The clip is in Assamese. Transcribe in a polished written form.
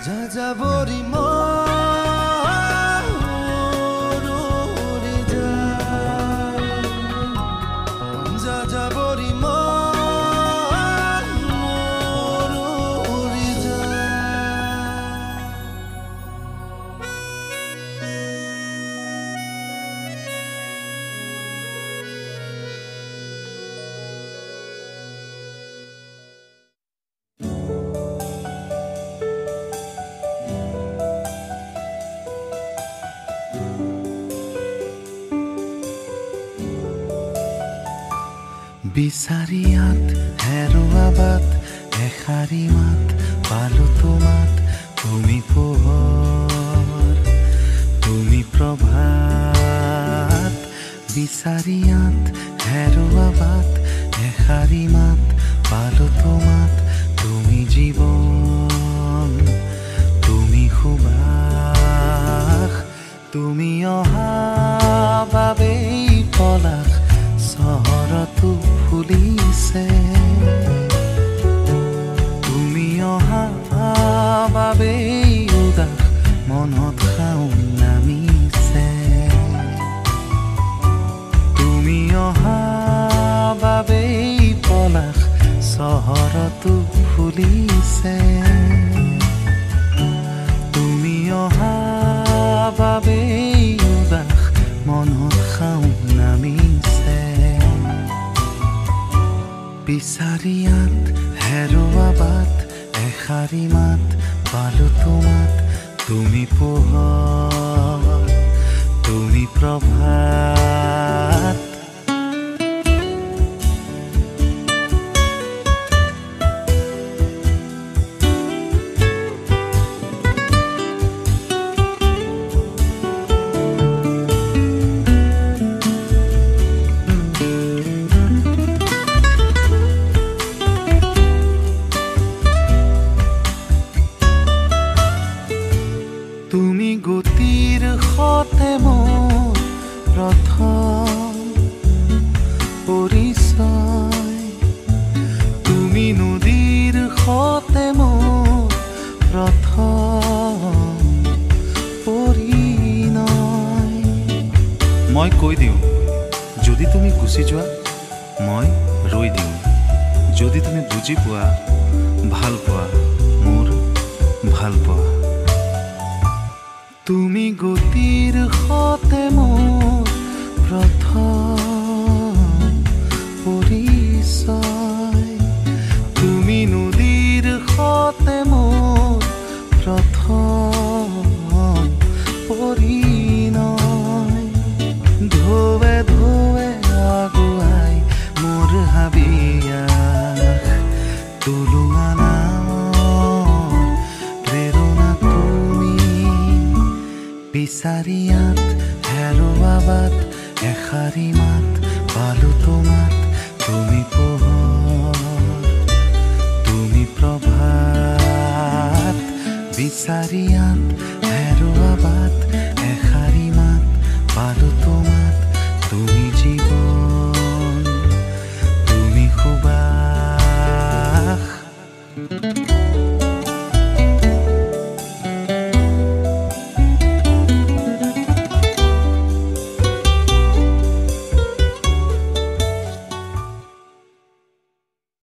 যাযাবৰী মন উৰি যায়, যাযাবৰী মন উৰি যায়। বিচাৰিয়াত হেৰুৱা বাট এষাৰি মাত পালো তোমাত, তুমি পোহৰ তুমি প্ৰভাত। বিচাৰিয়াত হেৰুৱা বাট এষাৰি মাত পালো তোমাত, তুমি জীৱন তুমি সুবাস। তুমি অহা বাবেই পলাশ চহৰতো ফুলিছে, তুমি অহা বাবেই উদাস মনত শাওন নামিছে। তুমি অহা বাবেই পলাশ চহৰতো ফুলিছে, তুমি অহা বাবেই উদাস মনত শাওন নামিছে। বিচাৰিয়াত হেৰুৱা বাট এষাৰি মাত পালো তোমাত, তুমি পোহৰ তুমি প্ৰভাত। তুমি গতিৰ সতে মোৰ প্ৰথম পৰিচয়, তুমি নদীৰ সতে মোৰ প্ৰথম পৰিণয়। মই কৈ দিওঁ যদি তুমি গুচি যোৱা, মই ৰৈ দিওঁ যদি তুমি বুজি পোৱা, ভাল পোৱা মোৰ ভাল পোৱা। তুমি গতিৰ সতে মোৰ প্ৰথম পৰিচয়, তুমি নদীৰ সতে মোৰ প্ৰথম পৰিণয়। ঢৌৱে ঢৌৱে আগুৱাই মোৰ হাবিয়াস, টুলুঙা বিচাৰিয়াত হেৰুৱা বাট এষাৰি মাত পালো তোমাত, তুমি পোহৰ তুমি প্ৰভাত। বিচাৰিয়াত হেৰুৱা বাট